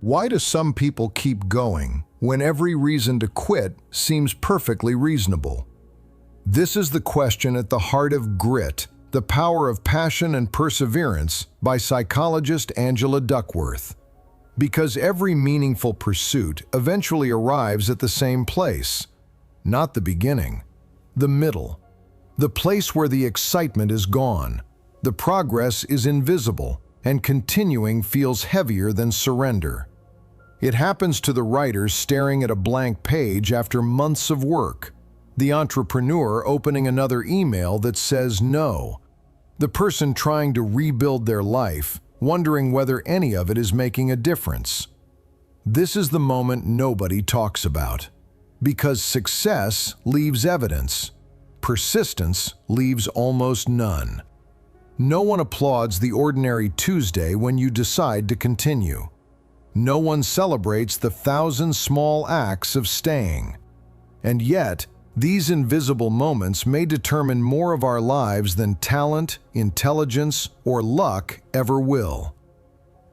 Why do some people keep going when every reason to quit seems perfectly reasonable? This is the question at the heart of Grit, The Power of Passion and Perseverance by psychologist Angela Duckworth. Because every meaningful pursuit eventually arrives at the same place. Not the beginning, the middle. The place where the excitement is gone, the progress is invisible, and continuing feels heavier than surrender. It happens to the writer staring at a blank page after months of work, the entrepreneur opening another email that says no, the person trying to rebuild their life, wondering whether any of it is making a difference. This is the moment nobody talks about, because success leaves evidence, persistence leaves almost none. No one applauds the ordinary Tuesday when you decide to continue. No one celebrates the 1,000 small acts of staying. And yet, these invisible moments may determine more of our lives than talent, intelligence, or luck ever will.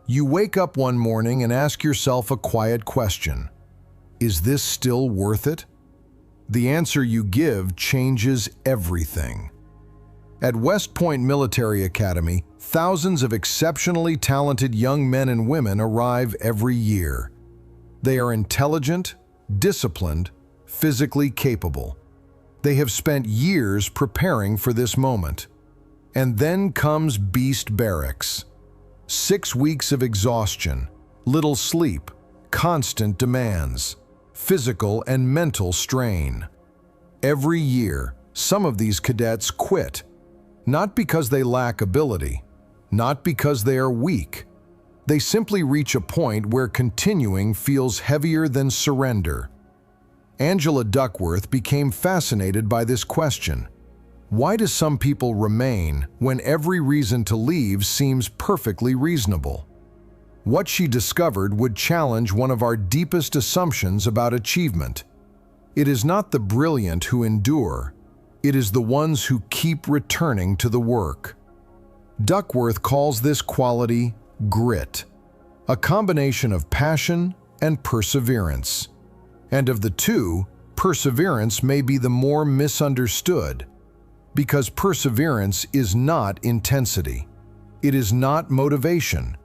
You wake up one morning and ask yourself a quiet question. Is this still worth it? The answer you give changes everything. At West Point Military Academy, thousands of exceptionally talented young men and women arrive every year. They are intelligent, disciplined, physically capable. They have spent years preparing for this moment. And then comes Beast Barracks. 6 weeks of exhaustion, little sleep, constant demands, physical and mental strain. Every year, some of these cadets quit. Not because they lack ability, not because they are weak. They simply reach a point where continuing feels heavier than surrender. Angela Duckworth became fascinated by this question. Why do some people remain when every reason to leave seems perfectly reasonable? What she discovered would challenge one of our deepest assumptions about achievement. It is not the brilliant who endure. It is the ones who keep returning to the work. Duckworth calls this quality grit, a combination of passion and perseverance. And of the two, perseverance may be the more misunderstood, because perseverance is not intensity. It is not motivation.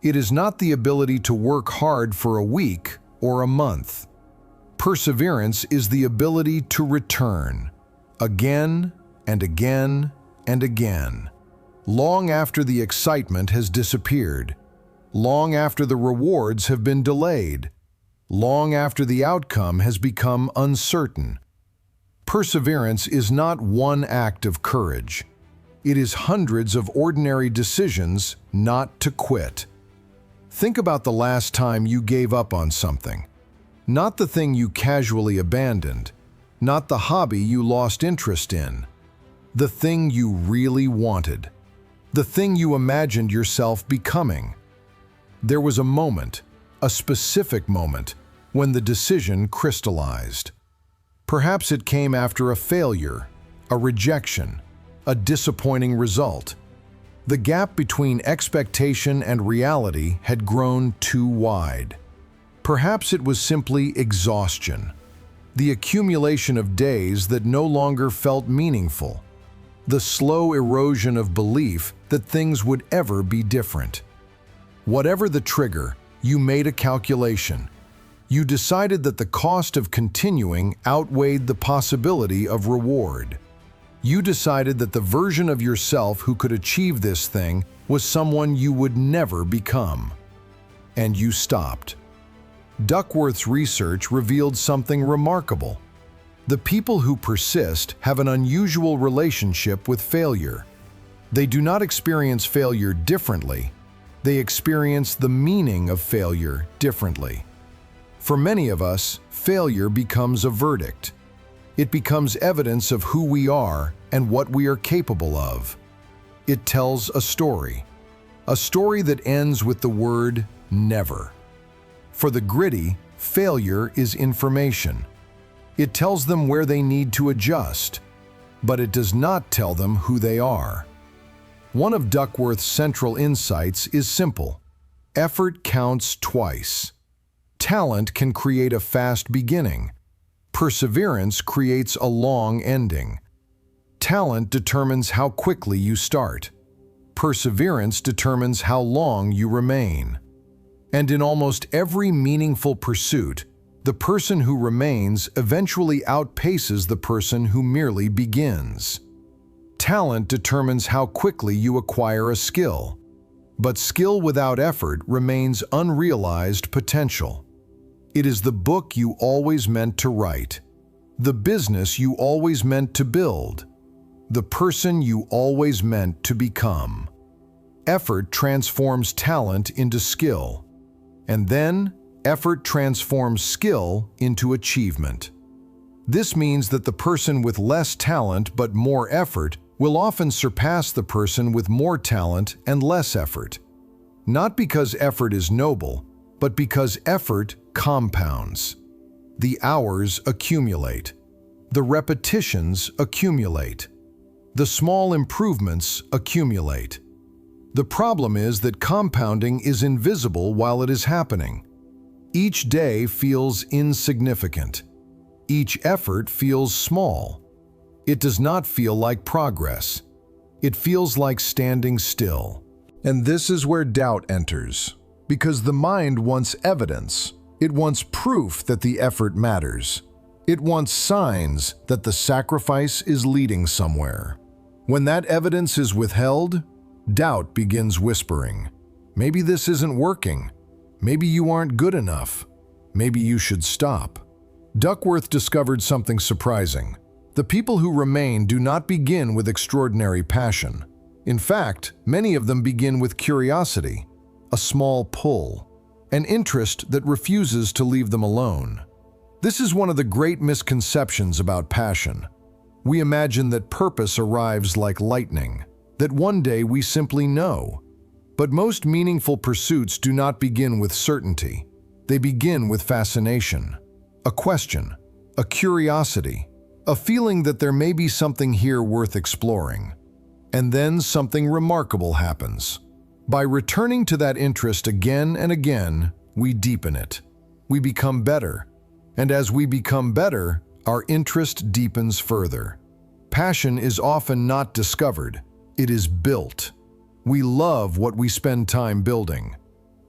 It is not the ability to work hard for a week or a month. Perseverance is the ability to return. Again and again and again, long after the excitement has disappeared, long after the rewards have been delayed, long after the outcome has become uncertain. Perseverance is not one act of courage. It is hundreds of ordinary decisions not to quit. Think about the last time you gave up on something. Not the thing you casually abandoned, not the hobby you lost interest in, the thing you really wanted, the thing you imagined yourself becoming. There was a moment, a specific moment, when the decision crystallized. Perhaps it came after a failure, a rejection, a disappointing result. The gap between expectation and reality had grown too wide. Perhaps it was simply exhaustion. The accumulation of days that no longer felt meaningful. The slow erosion of belief that things would ever be different. Whatever the trigger, you made a calculation. You decided that the cost of continuing outweighed the possibility of reward. You decided that the version of yourself who could achieve this thing was someone you would never become. And you stopped. Duckworth's research revealed something remarkable. The people who persist have an unusual relationship with failure. They do not experience failure differently. They experience the meaning of failure differently. For many of us, failure becomes a verdict. It becomes evidence of who we are and what we are capable of. It tells a story that ends with the word never. For the gritty, failure is information. It tells them where they need to adjust, but it does not tell them who they are. One of Duckworth's central insights is simple. Effort counts twice. Talent can create a fast beginning. Perseverance creates a long ending. Talent determines how quickly you start. Perseverance determines how long you remain. And in almost every meaningful pursuit, the person who remains eventually outpaces the person who merely begins. Talent determines how quickly you acquire a skill, but skill without effort remains unrealized potential. It is the book you always meant to write, the business you always meant to build, the person you always meant to become. Effort transforms talent into skill, and then effort transforms skill into achievement. This means that the person with less talent but more effort will often surpass the person with more talent and less effort. Not because effort is noble, but because effort compounds. The hours accumulate. The repetitions accumulate. The small improvements accumulate. The problem is that compounding is invisible while it is happening. Each day feels insignificant. Each effort feels small. It does not feel like progress. It feels like standing still. And this is where doubt enters, because the mind wants evidence. It wants proof that the effort matters. It wants signs that the sacrifice is leading somewhere. When that evidence is withheld, doubt begins whispering. Maybe this isn't working. Maybe you aren't good enough. Maybe you should stop. Duckworth discovered something surprising. The people who remain do not begin with extraordinary passion. In fact, many of them begin with curiosity, a small pull, an interest that refuses to leave them alone. This is one of the great misconceptions about passion. We imagine that purpose arrives like lightning, that one day we simply know. But most meaningful pursuits do not begin with certainty. They begin with fascination, a question, a curiosity, a feeling that there may be something here worth exploring. And then something remarkable happens. By returning to that interest again and again, we deepen it. We become better. And as we become better, our interest deepens further. Passion is often not discovered. It is built. We love what we spend time building.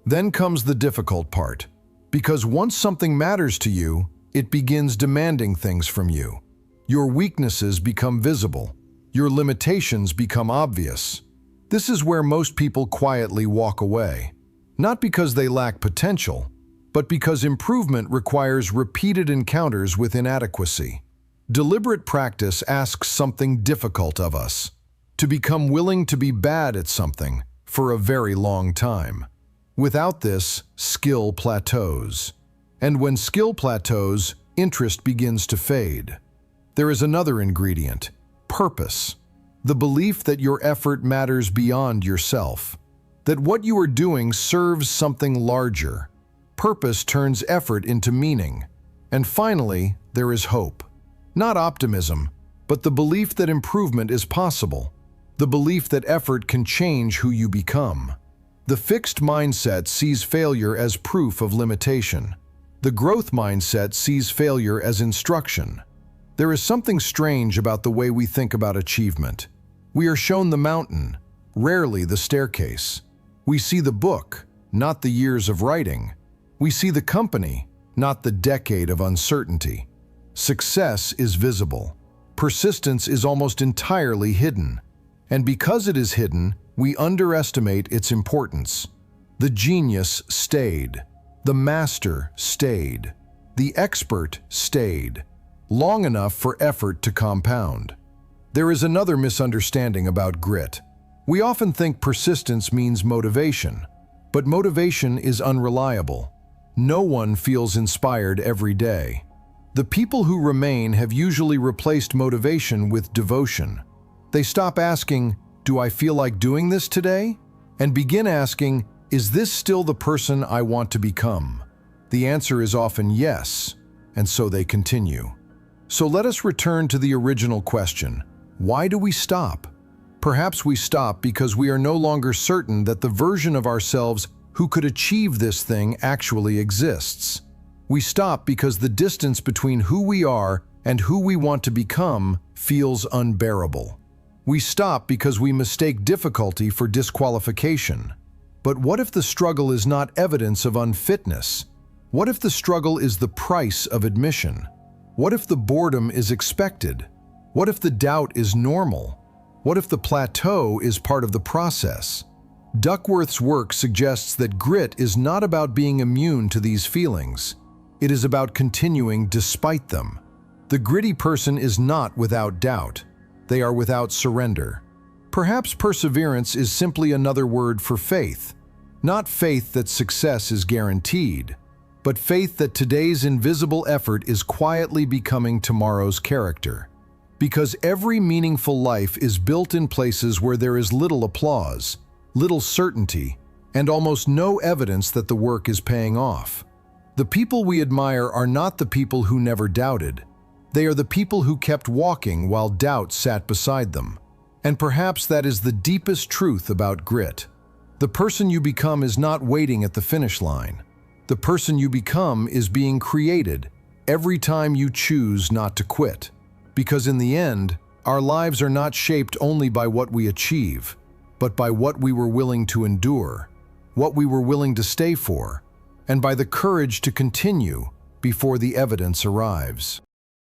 Then comes the difficult part. Because once something matters to you, it begins demanding things from you. Your weaknesses become visible. Your limitations become obvious. This is where most people quietly walk away. Not because they lack potential, but because improvement requires repeated encounters with inadequacy. Deliberate practice asks something difficult of us. To become willing to be bad at something for a very long time. Without this, skill plateaus. And when skill plateaus, interest begins to fade. There is another ingredient, purpose. The belief that your effort matters beyond yourself. That what you are doing serves something larger. Purpose turns effort into meaning. And finally, there is hope. Not optimism, but the belief that improvement is possible. The belief that effort can change who you become. The fixed mindset sees failure as proof of limitation. The growth mindset sees failure as instruction. There is something strange about the way we think about achievement. We are shown the mountain, rarely the staircase. We see the book, not the years of writing. We see the company, not the decade of uncertainty. Success is visible. Persistence is almost entirely hidden. And because it is hidden, we underestimate its importance. The genius stayed. The master stayed. The expert stayed. Long enough for effort to compound. There is another misunderstanding about grit. We often think persistence means motivation, but motivation is unreliable. No one feels inspired every day. The people who remain have usually replaced motivation with devotion. They stop asking, "Do I feel like doing this today?" and begin asking, "Is this still the person I want to become?" The answer is often yes, and so they continue. So let us return to the original question. Why do we stop? Perhaps we stop because we are no longer certain that the version of ourselves who could achieve this thing actually exists. We stop because the distance between who we are and who we want to become feels unbearable. We stop because we mistake difficulty for disqualification. But what if the struggle is not evidence of unfitness? What if the struggle is the price of admission? What if the boredom is expected? What if the doubt is normal? What if the plateau is part of the process? Duckworth's work suggests that grit is not about being immune to these feelings. It is about continuing despite them. The gritty person is not without doubt. They are without surrender. Perhaps perseverance is simply another word for faith. Not faith that success is guaranteed, but faith that today's invisible effort is quietly becoming tomorrow's character. Because every meaningful life is built in places where there is little applause, little certainty, and almost no evidence that the work is paying off. The people we admire are not the people who never doubted. They are the people who kept walking while doubt sat beside them. And perhaps that is the deepest truth about grit. The person you become is not waiting at the finish line. The person you become is being created every time you choose not to quit. Because in the end, our lives are not shaped only by what we achieve, but by what we were willing to endure, what we were willing to stay for, and by the courage to continue before the evidence arrives.